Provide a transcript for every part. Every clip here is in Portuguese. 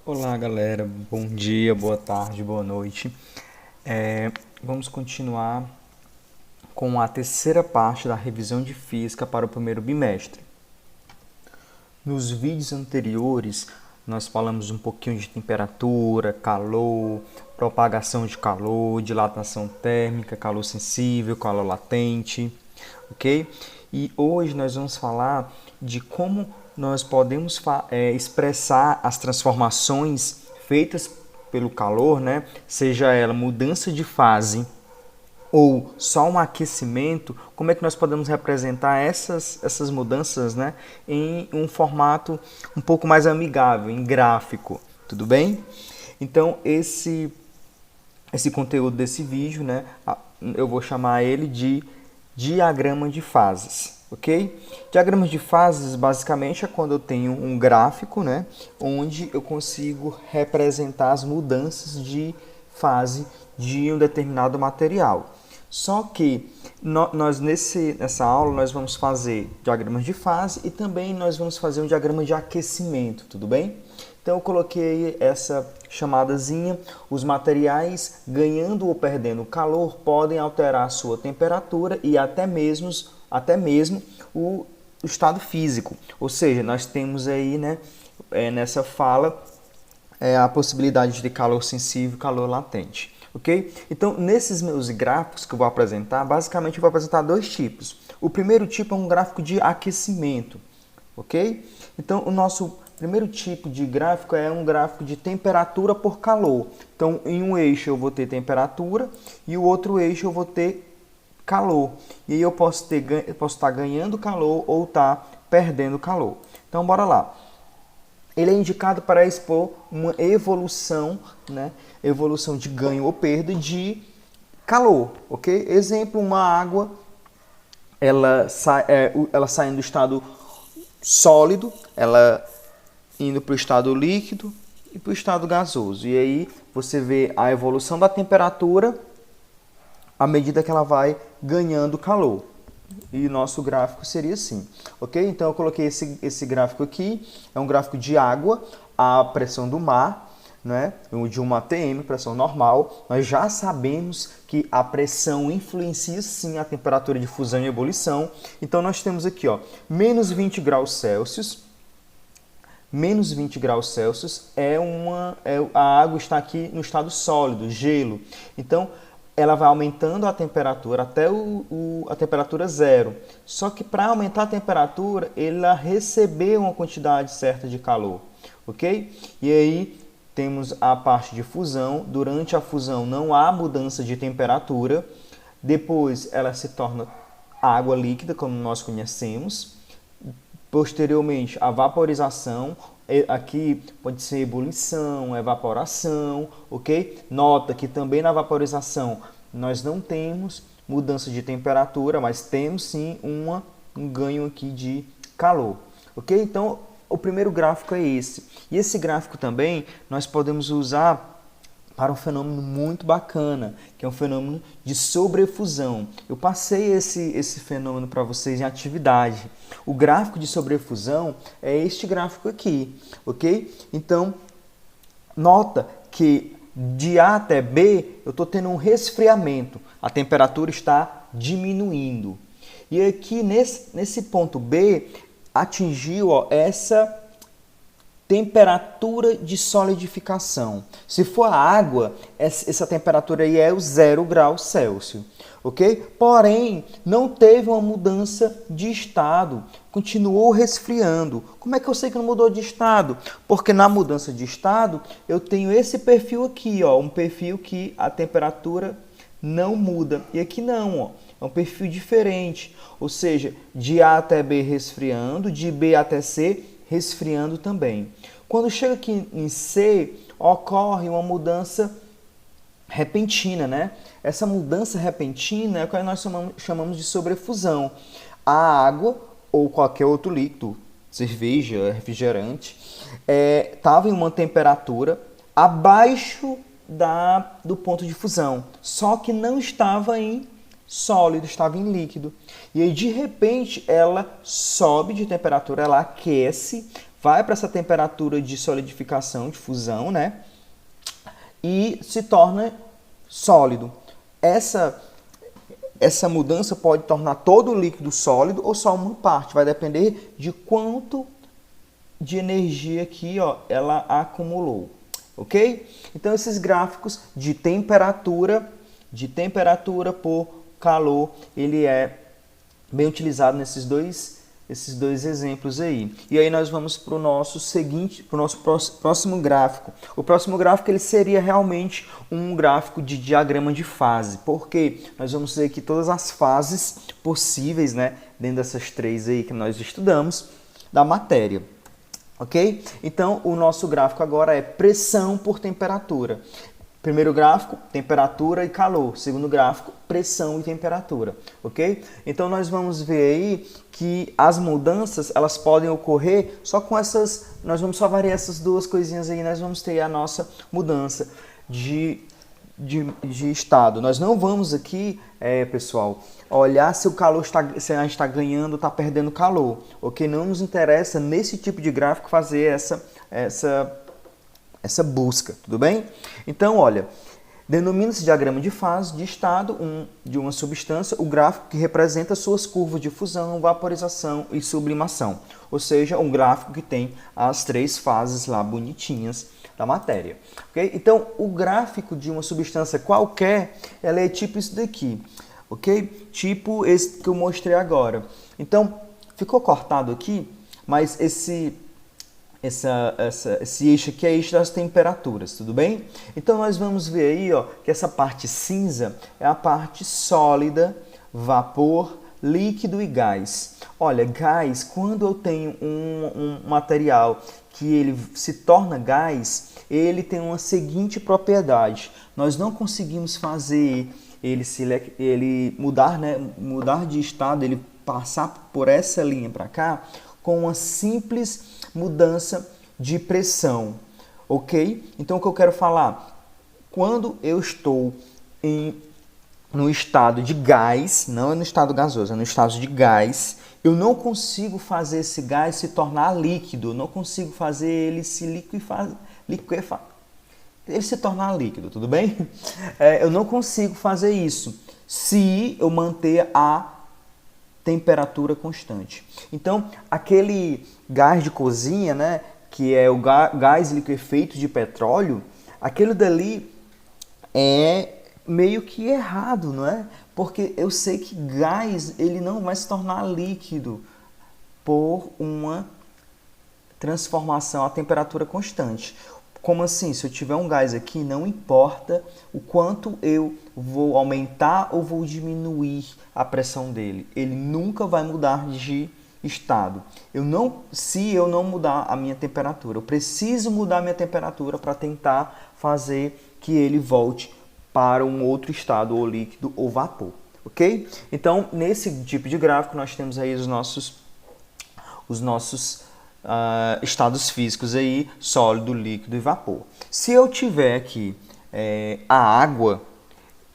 Olá, galera. Bom dia, boa tarde, boa noite. Vamos continuar com a terceira parte da revisão de física para o primeiro bimestre. Nos vídeos anteriores, nós falamos um pouquinho de temperatura, calor, propagação de calor, dilatação térmica, calor sensível, calor latente, ok? E hoje nós vamos falar de como nós podemos expressar as transformações feitas pelo calor, né? Seja ela mudança de fase ou só um aquecimento, como é que nós podemos representar essas mudanças, né, em um formato um pouco mais amigável, em gráfico, tudo bem? Então, esse conteúdo desse vídeo, né, eu vou chamar ele de diagrama de fases, ok? Diagrama de fases, basicamente, é quando eu tenho um gráfico, né, onde eu consigo representar as mudanças de fase de um determinado material. Só que nós nessa aula nós vamos fazer diagramas de fase e também nós vamos fazer um diagrama de aquecimento, tudo bem? Então eu coloquei essa chamadazinha, os materiais ganhando ou perdendo calor podem alterar a sua temperatura e até mesmo o estado físico. Ou seja, nós temos aí, né, nessa fala a possibilidade de calor sensível e calor latente. Ok? Então, nesses meus gráficos que eu vou apresentar, basicamente eu vou apresentar dois tipos. O primeiro tipo é um gráfico de aquecimento, ok? Então, o nosso primeiro tipo de gráfico é um gráfico de temperatura por calor. Então, em um eixo eu vou ter temperatura e o outro eixo eu vou ter calor. E aí eu posso estar ganhando calor ou estar perdendo calor. Então, bora lá. Ele é indicado para expor uma evolução, né? Evolução de ganho ou perda de calor, ok? Exemplo, uma água, ela saindo do estado sólido, ela indo para o estado líquido e para o estado gasoso. E aí você vê a evolução da temperatura à medida que ela vai ganhando calor. E nosso gráfico seria assim, ok? Então eu coloquei esse gráfico aqui, é um gráfico de água, a pressão do mar, né? De 1 atm, pressão normal. Nós já sabemos que a pressão influencia sim a temperatura de fusão e ebulição. Então nós temos aqui, ó, menos 20 graus Celsius. Menos 20 graus Celsius a água está aqui no estado sólido, gelo. Então, ela vai aumentando a temperatura até a temperatura zero. Só que para aumentar a temperatura, ela recebeu uma quantidade certa de calor, ok? E aí temos a parte de fusão. Durante a fusão não há mudança de temperatura. Depois ela se torna água líquida, como nós conhecemos. Posteriormente, a vaporização, aqui pode ser ebulição, evaporação, ok? Nota que também na vaporização nós não temos mudança de temperatura, mas temos sim um ganho aqui de calor, ok? Então, o primeiro gráfico é esse. E esse gráfico também nós podemos usar para um fenômeno muito bacana, que é um fenômeno de sobrefusão. Eu passei esse fenômeno para vocês em atividade. O gráfico de sobrefusão é este gráfico aqui, ok? Então, nota que de A até B eu estou tendo um resfriamento, a temperatura está diminuindo. E aqui nesse ponto B atingiu essa temperatura de solidificação. Se for a água, essa temperatura aí é o 0 graus Celsius, ok? Porém, não teve uma mudança de estado, continuou resfriando. Como é que eu sei que não mudou de estado? Porque na mudança de estado, eu tenho esse perfil aqui, ó, um perfil que a temperatura não muda. E aqui não, ó, é um perfil diferente, ou seja, de A até B resfriando, de B até C resfriando também. Quando chega aqui em C, ocorre uma mudança repentina, né? Essa mudança repentina é o que nós chamamos de sobrefusão. A água ou qualquer outro líquido, cerveja, refrigerante, estava em uma temperatura abaixo do ponto de fusão, só que não estava em sólido, estava em líquido. E aí, de repente, ela sobe de temperatura, ela aquece, vai para essa temperatura de solidificação, de fusão, né? E se torna sólido. Essa mudança pode tornar todo o líquido sólido ou só uma parte, vai depender de quanto de energia que ela acumulou, ok? Então esses gráficos de temperatura por calor, ele é bem utilizado nesses dois exemplos aí. E aí nós vamos para o nosso próximo gráfico. O próximo gráfico ele seria realmente um gráfico de diagrama de fase, porque nós vamos ver aqui todas as fases possíveis, né, dentro dessas três aí que nós estudamos da matéria. Ok? Então, o nosso gráfico agora é pressão por temperatura. Primeiro gráfico, temperatura e calor. Segundo gráfico, pressão e temperatura. Ok? Então, nós vamos ver aí que as mudanças, elas podem ocorrer só com essas... Nós vamos só variar essas duas coisinhas aí, nós vamos ter a nossa mudança de estado. Nós não vamos aqui, pessoal, olhar se o calor se a gente está ganhando ou está perdendo calor, ok? Não nos interessa nesse tipo de gráfico fazer essa busca, tudo bem? Então, olha, denomina-se diagrama de fase de estado de uma substância o gráfico que representa suas curvas de fusão, vaporização e sublimação, ou seja, um gráfico que tem as três fases lá bonitinhas da matéria. Okay? Então, o gráfico de uma substância qualquer, ela é tipo isso daqui, ok? Tipo esse que eu mostrei agora. Então, ficou cortado aqui, mas esse eixo aqui é eixo das temperaturas, tudo bem? Então, nós vamos ver aí que essa parte cinza é a parte sólida, vapor, líquido e gás. Olha, gás, quando eu tenho um material que ele se torna gás, ele tem uma seguinte propriedade. Nós não conseguimos fazer ele mudar, né, mudar de estado, ele passar por essa linha para cá, com uma simples mudança de pressão, ok? Então, o que eu quero falar? Quando eu estou no estado de gás, não é no estado gasoso, é no estado de gás, eu não consigo fazer esse gás se tornar líquido, eu não consigo fazer ele se liquefar. Ele se tornar líquido, tudo bem? Eu não consigo fazer isso se eu manter a temperatura constante. Então, aquele gás de cozinha, né, que é o gás liquefeito de petróleo, aquilo dali é meio que errado, não é? Porque eu sei que gás ele não vai se tornar líquido por uma transformação a temperatura constante. Como assim? Se eu tiver um gás aqui, não importa o quanto eu vou aumentar ou vou diminuir a pressão dele. Ele nunca vai mudar de estado. Se eu não mudar a minha temperatura, eu preciso mudar a minha temperatura para tentar fazer que ele volte para um outro estado, ou líquido ou vapor, ok? Então, nesse tipo de gráfico, nós temos aí os nossos estados físicos aí, sólido, líquido e vapor. Se eu tiver aqui a água,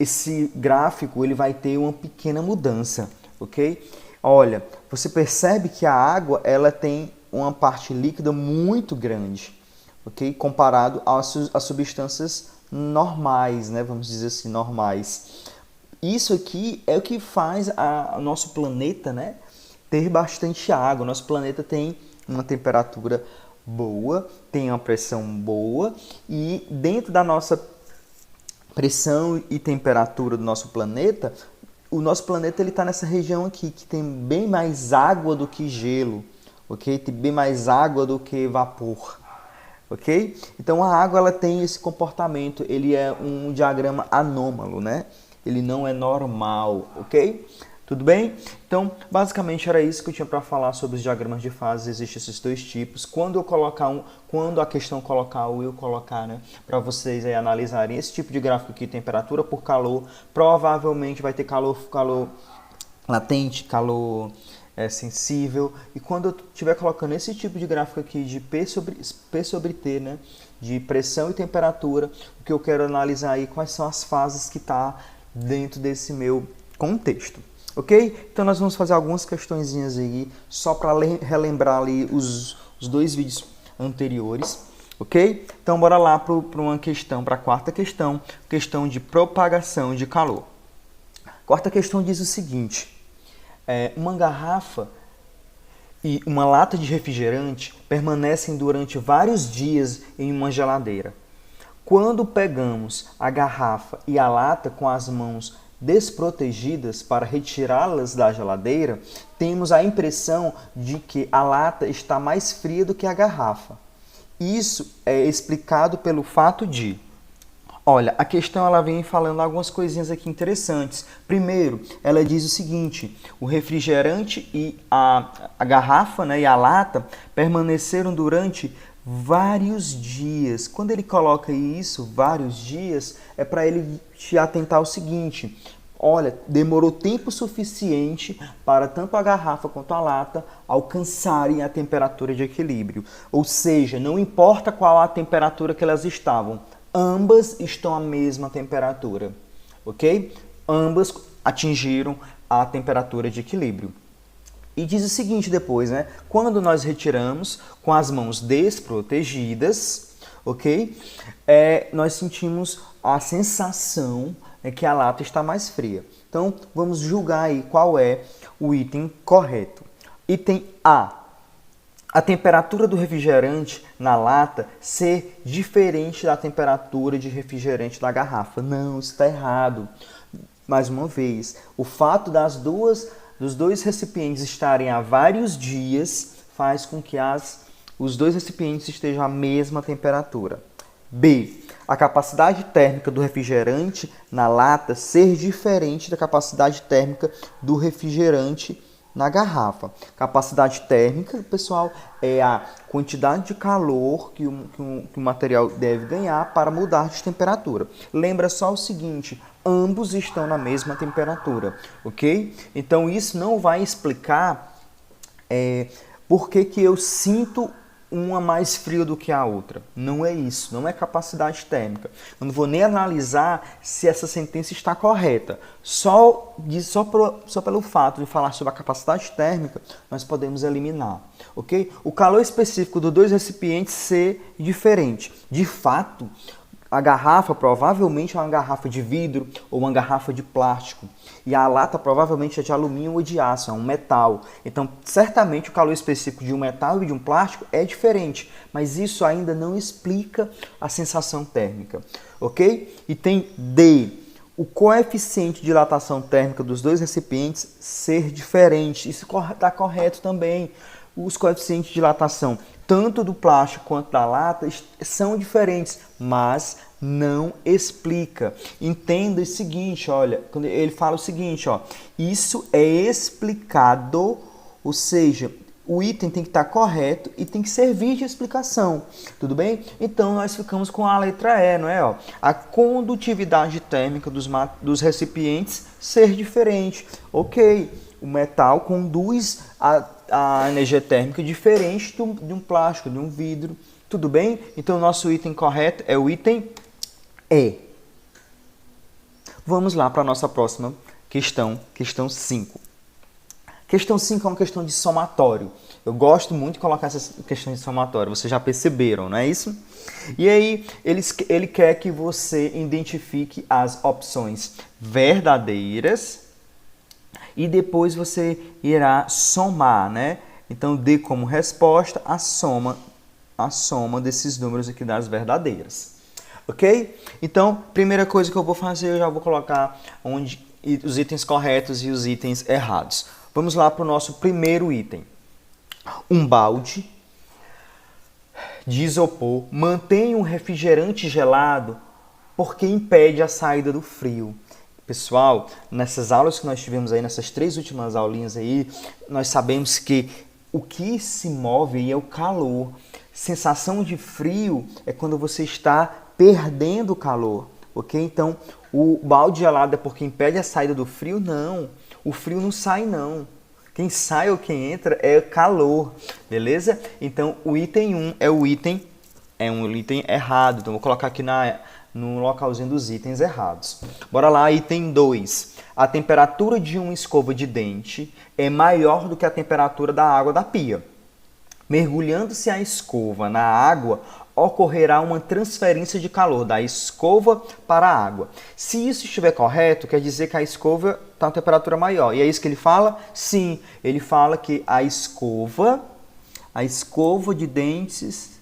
esse gráfico ele vai ter uma pequena mudança, ok? Olha, você percebe que a água ela tem uma parte líquida muito grande, ok? Comparado às substâncias normais, né? Vamos dizer assim, normais. Isso aqui é o que faz o nosso planeta, né, ter bastante água. O nosso planeta tem uma temperatura boa, tem uma pressão boa e dentro da nossa pressão e temperatura do nosso planeta, o nosso planeta ele está nessa região aqui que tem bem mais água do que gelo, ok? Tem bem mais água do que vapor. Ok? Então a água ela tem esse comportamento, ele é um diagrama anômalo, né? Ele não é normal, ok? Tudo bem? Então, basicamente era isso que eu tinha para falar sobre os diagramas de fase. Existem esses dois tipos. Quando a questão colocar ou eu colocar, né, para vocês aí analisarem esse tipo de gráfico aqui, temperatura por calor, provavelmente vai ter calor latente, calor sensível, e quando eu estiver colocando esse tipo de gráfico aqui de P sobre T, né, de pressão e temperatura, o que eu quero analisar aí quais são as fases que está dentro desse meu contexto, ok? Então nós vamos fazer algumas questõezinhas aí, só para relembrar ali os dois vídeos anteriores, ok? Então, bora lá para a quarta questão, questão de propagação de calor. A quarta questão diz o seguinte, uma garrafa e uma lata de refrigerante permanecem durante vários dias em uma geladeira. Quando pegamos a garrafa e a lata com as mãos desprotegidas para retirá-las da geladeira, temos a impressão de que a lata está mais fria do que a garrafa. Isso é explicado pelo fato de... Olha, a questão ela vem falando algumas coisinhas aqui interessantes. Primeiro, ela diz o seguinte, o refrigerante e a garrafa, né, e a lata permaneceram durante vários dias. Quando ele coloca isso, vários dias, é para ele te atentar ao seguinte, olha, demorou tempo suficiente para tanto a garrafa quanto a lata alcançarem a temperatura de equilíbrio. Ou seja, não importa qual a temperatura que elas estavam, ambas estão à mesma temperatura, ok? Ambas atingiram a temperatura de equilíbrio. E diz o seguinte depois, né? Quando nós retiramos com as mãos desprotegidas, ok? Nós sentimos a sensação que a lata está mais fria. Então, vamos julgar aí qual é o item correto. Item A. A temperatura do refrigerante na lata ser diferente da temperatura de refrigerante da garrafa. Não, isso está errado. Mais uma vez, o fato dos dois recipientes estarem há vários dias faz com que os dois recipientes estejam à mesma temperatura. B. A capacidade térmica do refrigerante na lata ser diferente da capacidade térmica do refrigerante na garrafa. Capacidade térmica, pessoal, é a quantidade de calor que o material deve ganhar para mudar de temperatura. Lembra só o seguinte, ambos estão na mesma temperatura, ok? Então, isso não vai explicar por que eu sinto uma mais fria do que a outra. Não é isso, não é capacidade térmica. Eu não vou nem analisar se essa sentença está correta. Só pelo fato de falar sobre a capacidade térmica, nós podemos eliminar, ok? O calor específico dos dois recipientes ser diferente. De fato, a garrafa provavelmente é uma garrafa de vidro ou uma garrafa de plástico. E a lata provavelmente é de alumínio ou de aço, é um metal. Então, certamente o calor específico de um metal e de um plástico é diferente. Mas isso ainda não explica a sensação térmica, ok? Item D. O coeficiente de dilatação térmica dos dois recipientes ser diferente. Isso está correto também. Os coeficientes de dilatação, tanto do plástico quanto da lata, são diferentes, mas não explica. Entenda o seguinte, olha, quando ele fala o seguinte, ó, isso é explicado, ou seja, o item tem que estar correto e tem que servir de explicação, tudo bem? Então, nós ficamos com a letra E, não é? Ó, a condutividade térmica dos recipientes ser diferente. Ok, o metal conduz a energia térmica diferente de um plástico, de um vidro, tudo bem? Então, o nosso item correto é o item E. Vamos lá para a nossa próxima questão, questão 5. Questão 5 é uma questão de somatório. Eu gosto muito de colocar essas questões de somatório, vocês já perceberam, não é isso? E aí, ele quer que você identifique as opções verdadeiras e depois você irá somar, né? Então, dê como resposta a soma desses números aqui das verdadeiras. Ok? Então, primeira coisa que eu vou fazer, eu já vou colocar os itens corretos e os itens errados. Vamos lá para o nosso primeiro item. Um balde de isopor mantém um refrigerante gelado porque impede a saída do frio. Pessoal, nessas aulas que nós tivemos aí, nessas 3 últimas aulinhas aí, nós sabemos que o que se move aí é o calor. Sensação de frio é quando você está perdendo o calor, ok? Então, o balde gelado é porque impede a saída do frio? Não, o frio não sai não. Quem sai ou quem entra é calor, beleza? Então, o item 1 é um item errado. Então, vou colocar aqui no localzinho dos itens errados. Bora lá, item 2. A temperatura de uma escova de dente é maior do que a temperatura da água da pia. Mergulhando-se a escova na água, ocorrerá uma transferência de calor da escova para a água. Se isso estiver correto, quer dizer que a escova está a temperatura maior. E é isso que ele fala? Sim, ele fala que a escova de dentes,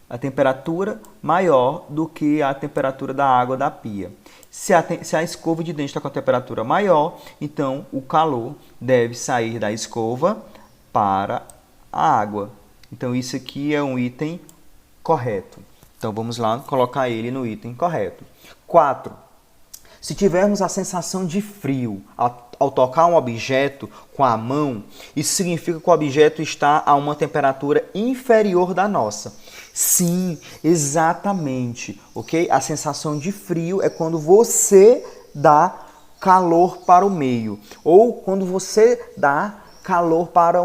a temperatura maior do que a temperatura da água da pia. Se a escova de dente está com a temperatura maior, então o calor deve sair da escova para a água. Então isso aqui é um item correto. Então vamos lá colocar ele no item correto. 4. Se tivermos a sensação de frio ao tocar um objeto com a mão, isso significa que o objeto está a uma temperatura inferior da nossa. Sim, exatamente, ok? A sensação de frio é quando você dá calor para o meio, ou quando você dá calor para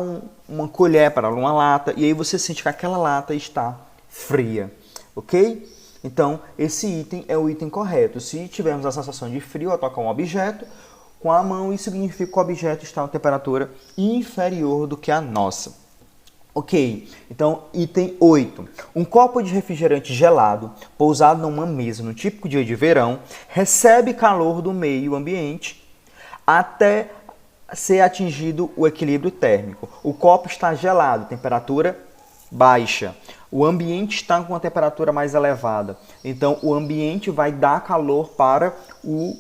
uma colher, para uma lata, e aí você sente que aquela lata está fria, ok? Então, esse item é o item correto. Se tivermos a sensação de frio ao tocar um objeto com a mão, isso significa que o objeto está a uma temperatura inferior do que a nossa. Ok, então item 8. Um copo de refrigerante gelado, pousado numa mesa no típico dia de verão, recebe calor do meio ambiente até ser atingido o equilíbrio térmico. O copo está gelado, temperatura baixa. O ambiente está com uma temperatura mais elevada. Então, o ambiente vai dar calor para o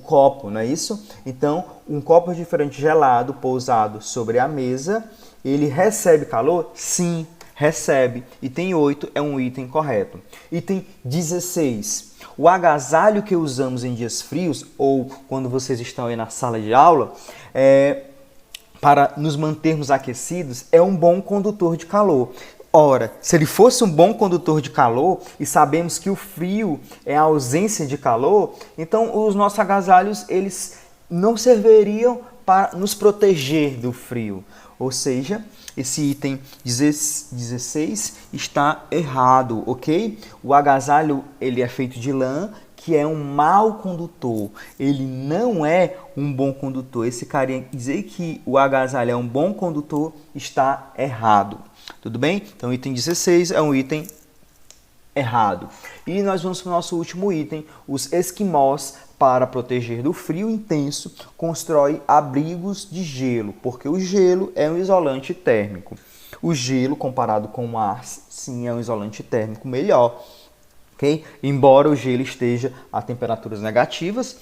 copo, não é isso? Então, um copo de refrigerante gelado pousado sobre a mesa, ele recebe calor? Sim, recebe. Item 8 é um item correto. Item 16. O agasalho que usamos em dias frios, ou quando vocês estão aí na sala de aula, para nos mantermos aquecidos, é um bom condutor de calor. Ora, se ele fosse um bom condutor de calor, e sabemos que o frio é a ausência de calor, então os nossos agasalhos eles não serviriam para nos proteger do frio. Ou seja, esse item 16 está errado, ok? O agasalho ele é feito de lã, que é um mau condutor. Ele não é um bom condutor. Esse carinha dizer que o agasalho é um bom condutor está errado. Tudo bem? Então, o item 16 é um item errado. E nós vamos para o nosso último item. Os esquimós, para proteger do frio intenso, constroem abrigos de gelo, porque o gelo é um isolante térmico. O gelo, comparado com o ar, sim, é um isolante térmico melhor. Okay? Embora o gelo esteja a temperaturas negativas,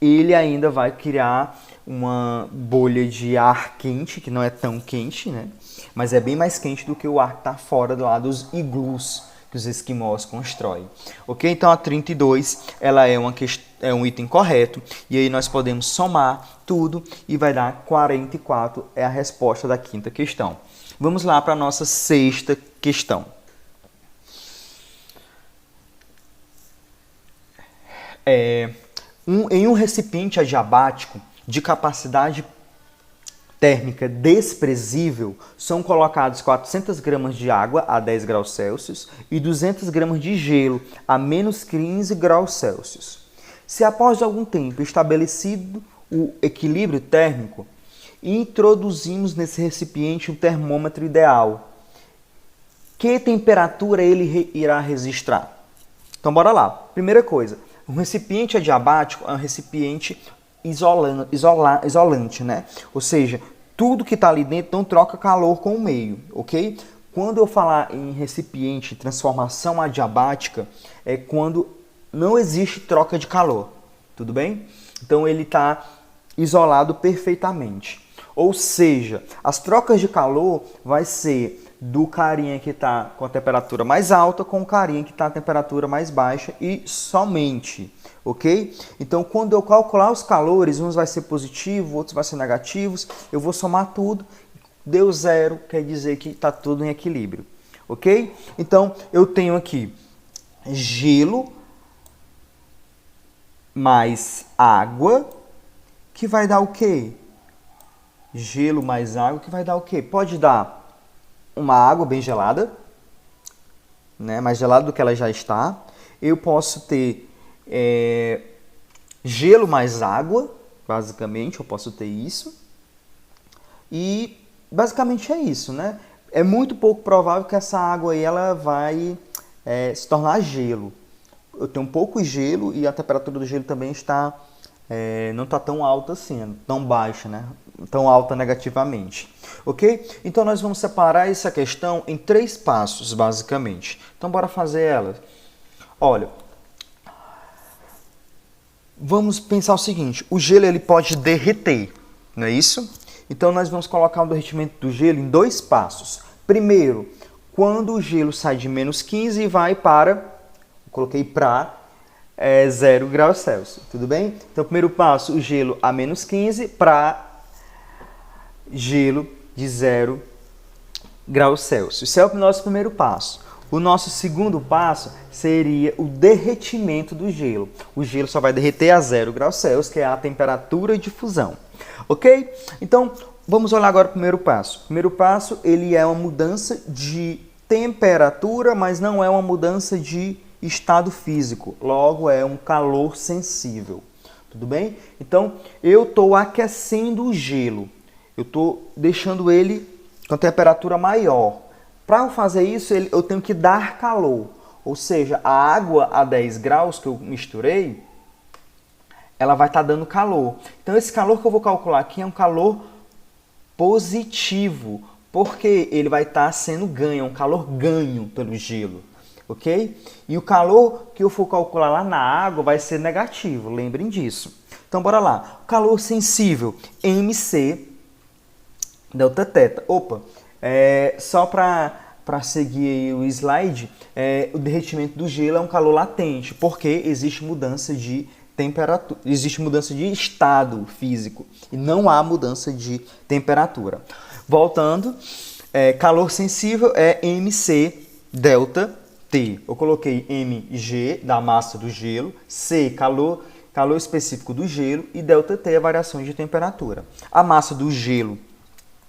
ele ainda vai criar uma bolha de ar quente, que não é tão quente, né? Mas é bem mais quente do que o ar que está fora do lado dos iglus que os esquimós constroem. Ok? Então a 32 ela é um item correto, e aí nós podemos somar tudo e vai dar 44, é a resposta da quinta questão. Vamos lá para a nossa sexta questão. Em um recipiente adiabático de capacidade térmica desprezível, são colocados 400 gramas de água a 10 graus Celsius e 200 gramas de gelo a menos 15 graus Celsius. Se após algum tempo estabelecido o equilíbrio térmico, introduzimos nesse recipiente um termômetro ideal, que temperatura ele irá registrar? Então, bora lá. Primeira coisa, um recipiente adiabático é um recipiente isolante, né? Ou seja, tudo que está ali dentro não troca calor com o meio, ok? Quando eu falar em recipiente transformação adiabática, é quando não existe troca de calor, tudo bem? Então ele está isolado perfeitamente. Ou seja, as trocas de calor vai ser do carinha que está com a temperatura mais alta com o carinha que está a temperatura mais baixa e somente, ok? Então, quando eu calcular os calores, uns vai ser positivo, outros vai ser negativos, eu vou somar tudo, deu zero, quer dizer que está tudo em equilíbrio, ok? Então, eu tenho aqui gelo mais água, que vai dar o quê? Gelo mais água, que vai dar o quê? Pode dar uma água bem gelada, né? Mais gelada do que ela já está. Eu posso ter gelo mais água, basicamente, eu posso ter isso. E basicamente é isso, né? É muito pouco provável que essa água aí ela vai se tornar gelo. Eu tenho um pouco de gelo e a temperatura do gelo também não está tão alta assim, tão baixa, né? Tão alta negativamente. Ok? Então nós vamos separar essa questão em 3 passos, basicamente. Então bora fazer ela. Olha, vamos pensar o seguinte, o gelo ele pode derreter, não é isso? Então nós vamos colocar o derretimento do gelo em 2 passos. Primeiro, quando o gelo sai de menos 15 e vai para, coloquei para 0 graus Celsius, tudo bem? Então primeiro passo, o gelo a menos 15 para gelo de 0 graus Celsius. Esse é o nosso primeiro passo. O nosso segundo passo seria o derretimento do gelo. O gelo só vai derreter a 0 graus Celsius, que é a temperatura de fusão. Ok? Então, vamos olhar agora o primeiro passo. O primeiro passo, ele é uma mudança de temperatura, mas não é uma mudança de estado físico. Logo, é um calor sensível. Tudo bem? Então, eu estou aquecendo o gelo. Eu estou deixando ele com temperatura maior. Para eu fazer isso, eu tenho que dar calor. Ou seja, a água a 10 graus que eu misturei, ela vai estar dando calor. Então, esse calor que eu vou calcular aqui é um calor positivo, porque ele vai estar sendo ganho, é um calor ganho pelo gelo. Ok? E o calor que eu for calcular lá na água vai ser negativo, lembrem disso. Então, bora lá. Calor sensível, MC delta θ. Opa, só para seguir aí o slide, o derretimento do gelo é um calor latente, porque existe mudança de temperatura, existe mudança de estado físico e não há mudança de temperatura. Voltando, calor sensível é MC delta T. Eu coloquei mg da massa do gelo, C calor específico do gelo e delta T é variações de temperatura. A massa do gelo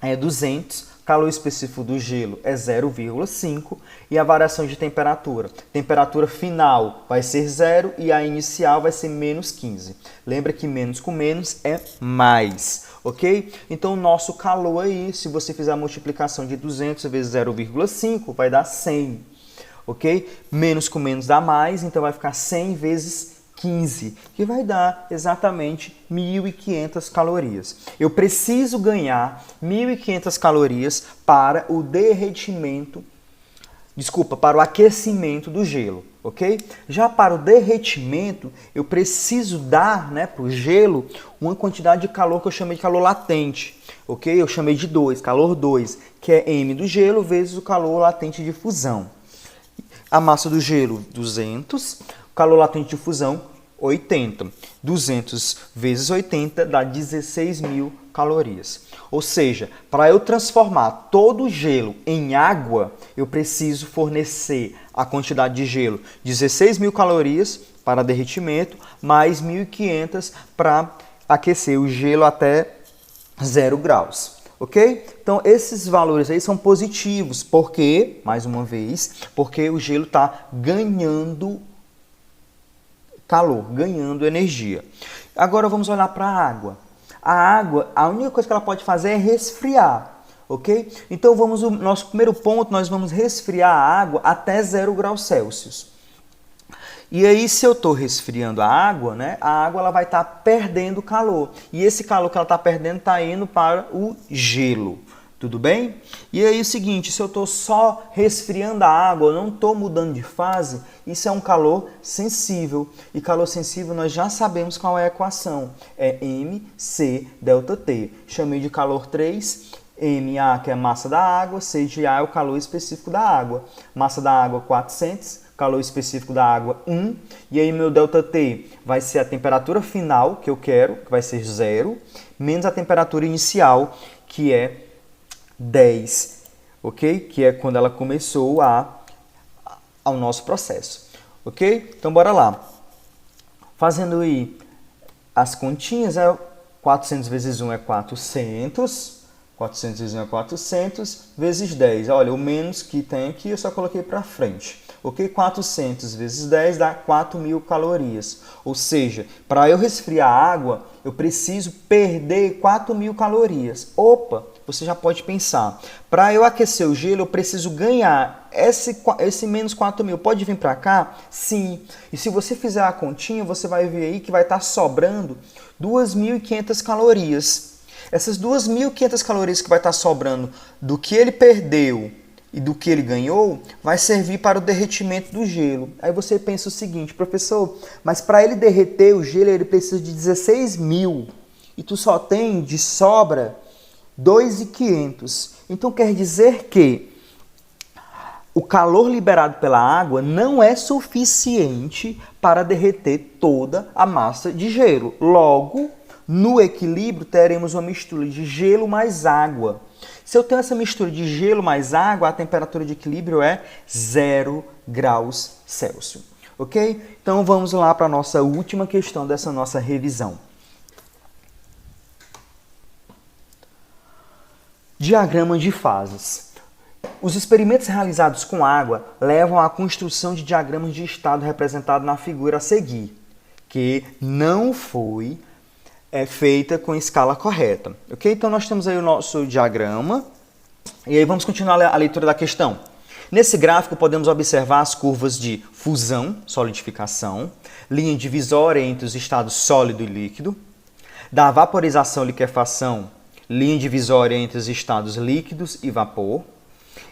é 200, calor específico do gelo é 0,5 e a variação de temperatura. Temperatura final vai ser 0 e a inicial vai ser menos 15. Lembra que menos com menos é mais, ok? Então o nosso calor aí, se você fizer a multiplicação de 200 vezes 0,5, vai dar 100, ok? Menos com menos dá mais, então vai ficar 100 vezes 15, que vai dar exatamente 1.500 calorias. Eu preciso ganhar 1.500 calorias para o para o aquecimento do gelo, ok? Já para o derretimento, eu preciso dar, para o gelo uma quantidade de calor que eu chamei de calor latente, ok? Eu chamei de 2, calor 2, que é M do gelo vezes o calor latente de fusão. A massa do gelo, 200, calor latente de fusão, 80. 200 vezes 80 dá 16.000 calorias. Ou seja, para eu transformar todo o gelo em água, eu preciso fornecer a quantidade de gelo, 16.000 calorias para derretimento, mais 1.500 para aquecer o gelo até 0 graus. Ok? Então, esses valores aí são positivos, porque, mais uma vez, porque o gelo está ganhando calor, ganhando energia. Agora vamos olhar para a água. A água, a única coisa que ela pode fazer é resfriar, ok? Então, nosso primeiro ponto, nós vamos resfriar a água até 0 graus Celsius. E aí, se eu estou resfriando a água ela vai estar perdendo calor. E esse calor que ela está perdendo está indo para o gelo. Tudo bem? E aí, o seguinte, se eu estou só resfriando a água, eu não estou mudando de fase, isso é um calor sensível. E calor sensível nós já sabemos qual é a equação. É MC delta T. Chamei de calor 3, MA, que é a massa da água, C de A é o calor específico da água. Massa da água 400, calor específico da água 1. E aí meu delta T vai ser a temperatura final que eu quero, que vai ser 0, menos a temperatura inicial, que é 10, ok? Que é quando ela começou ao nosso processo, ok? Então, bora lá. Fazendo aí as continhas, 400 vezes 1 é 400, 400 vezes 1 é 400, vezes 10. Olha, o menos que tem aqui eu só coloquei para frente, ok? 400 vezes 10 dá 4.000 calorias. Ou seja, para eu resfriar a água, eu preciso perder 4.000 calorias. Opa! você já pode pensar, para eu aquecer o gelo, eu preciso ganhar esse menos 4.000. Pode vir para cá? Sim. E se você fizer a continha, você vai ver aí que vai estar sobrando 2.500 calorias. Essas 2.500 calorias que vai estar sobrando do que ele perdeu e do que ele ganhou, vai servir para o derretimento do gelo. Aí você pensa o seguinte, professor, mas para ele derreter o gelo, ele precisa de 16.000. E tu só tem de sobra 2.500. Então quer dizer que o calor liberado pela água não é suficiente para derreter toda a massa de gelo. Logo, no equilíbrio, teremos uma mistura de gelo mais água. Se eu tenho essa mistura de gelo mais água, a temperatura de equilíbrio é 0 graus Celsius. Ok? Então vamos lá para a nossa última questão dessa nossa revisão. Diagrama de fases. Os experimentos realizados com água levam à construção de diagramas de estado representado na figura a seguir, que não foi feita com escala correta. Ok? Então nós temos aí o nosso diagrama e aí vamos continuar a leitura da questão. Nesse gráfico podemos observar as curvas de fusão, solidificação, linha divisória entre os estados sólido e líquido, da vaporização e liquefação, linha divisória entre os estados líquidos e vapor,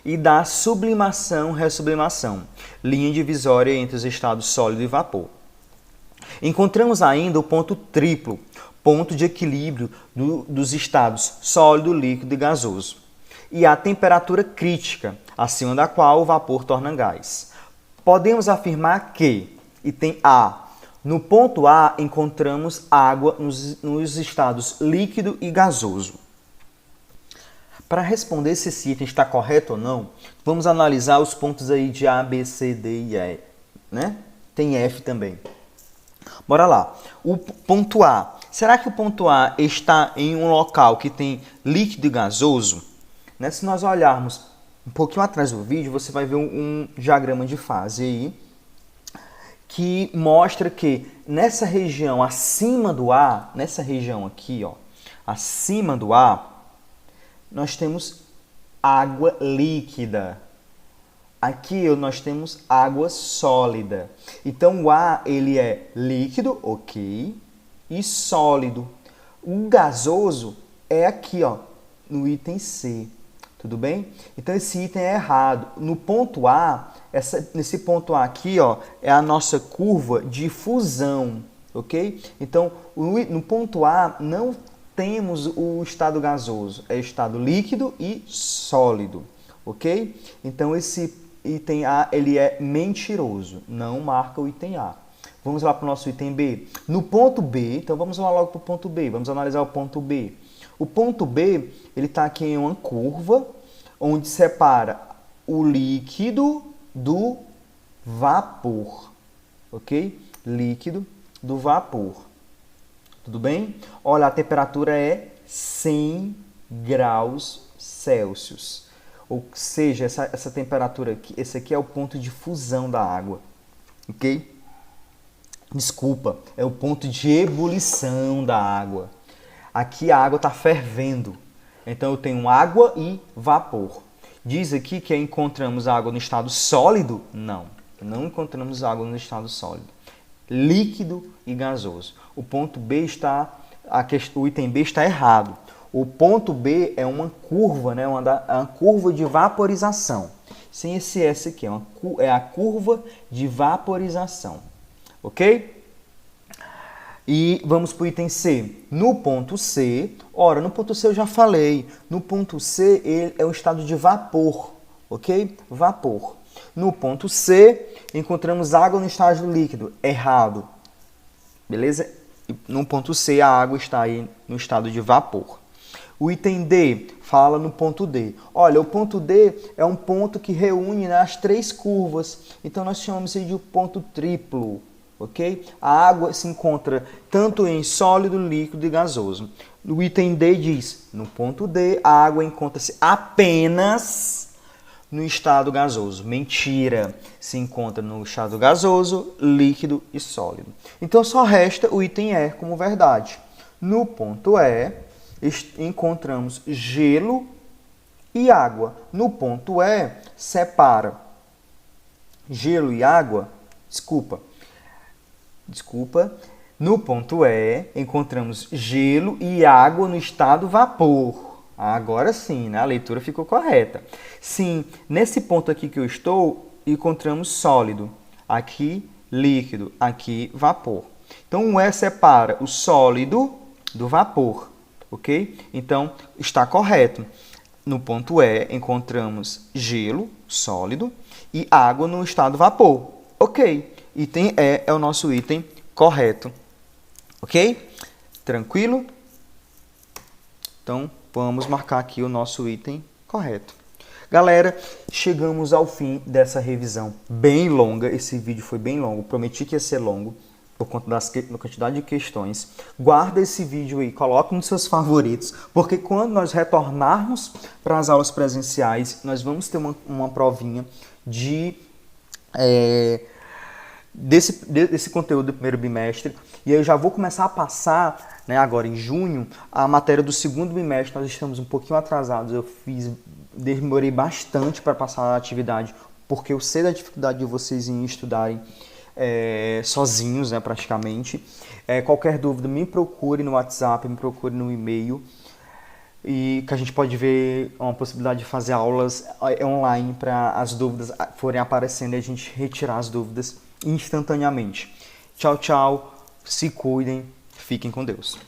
e da sublimação e ressublimação, linha divisória entre os estados sólido e vapor. Encontramos ainda o ponto triplo, ponto de equilíbrio dos estados sólido, líquido e gasoso, e a temperatura crítica, acima da qual o vapor torna gás. Podemos afirmar que, item A, no ponto A encontramos água nos estados líquido e gasoso. Para responder se esse item está correto ou não, vamos analisar os pontos aí de A, B, C, D e E, né? Tem F também. Bora lá. O ponto A. Será que o ponto A está em um local que tem líquido e gasoso? Né? Se nós olharmos um pouquinho atrás do vídeo, você vai ver um diagrama de fase aí, que mostra que nessa região acima do A, nessa região aqui, ó, acima do A, nós temos água líquida. Aqui nós temos água sólida. Então o A ele é líquido, ok, e sólido. O gasoso é aqui, ó, no item C. Tudo bem? Então esse item é errado. No ponto A, nesse ponto A aqui, ó, é a nossa curva de fusão, ok? Então no ponto A não temos o estado gasoso, é estado líquido e sólido, ok? Então esse item A ele é mentiroso, não marca o item A. Vamos lá para o nosso item B. No ponto B, então vamos lá logo para o ponto B, vamos analisar o ponto B. O ponto B, ele está aqui em uma curva, onde separa o líquido do vapor, ok? Líquido do vapor. Tudo bem? Olha, a temperatura é 100 graus Celsius. Ou seja, essa temperatura aqui, esse aqui é o ponto de fusão da água. Ok? Desculpa, é o ponto de ebulição da água. Aqui a água está fervendo. Então eu tenho água e vapor. Diz aqui que encontramos água no estado sólido? Não, não encontramos água no estado sólido. Líquido e gasoso. O ponto B está, o item B está errado. O ponto B é uma curva, né? Uma curva de vaporização. Sem esse S aqui, é a curva de vaporização. Ok? E vamos para o item C. No ponto C, ora, no ponto C eu já falei. No ponto C ele é um estado de vapor, ok? Vapor. No ponto C, encontramos água no estágio líquido. Errado. Beleza? No ponto C, a água está aí no estado de vapor. O item D fala no ponto D. Olha, o ponto D é um ponto que reúne, né, as três curvas. Então, nós chamamos isso de ponto triplo. Ok? A água se encontra tanto em sólido, líquido e gasoso. O item D diz, no ponto D, a água encontra-se apenas no estado gasoso. Mentira! Se encontra no estado gasoso, líquido e sólido. Então só resta o item E como verdade. No ponto E, encontramos gelo e água. No ponto E, separa gelo e água. Desculpa. No ponto E, encontramos gelo e água no estado vapor. Agora sim, né? A leitura ficou correta. Sim, nesse ponto aqui que eu estou, encontramos sólido. Aqui, líquido. Aqui, vapor. Então, o E separa o sólido do vapor. Ok? Então, está correto. No ponto E, encontramos gelo, sólido, e água no estado vapor. Ok. Item E é o nosso item correto. Ok? Tranquilo? Então, vamos marcar aqui o nosso item correto. Galera, chegamos ao fim dessa revisão bem longa. Esse vídeo foi bem longo, prometi que ia ser longo por conta da quantidade de questões. Guarda esse vídeo aí, coloca nos seus favoritos, porque quando nós retornarmos para as aulas presenciais, nós vamos ter uma provinha desse conteúdo do primeiro bimestre, e eu já vou começar a passar, né, agora em junho, a matéria do segundo bimestre. Nós estamos um pouquinho atrasados, demorei bastante para passar a atividade, porque eu sei da dificuldade de vocês em estudarem sozinhos, né, praticamente. Qualquer dúvida, me procure no WhatsApp, me procure no e-mail, e que a gente pode ver uma possibilidade de fazer aulas online para as dúvidas forem aparecendo e a gente retirar as dúvidas instantaneamente. Tchau, tchau, se cuidem, fiquem com Deus.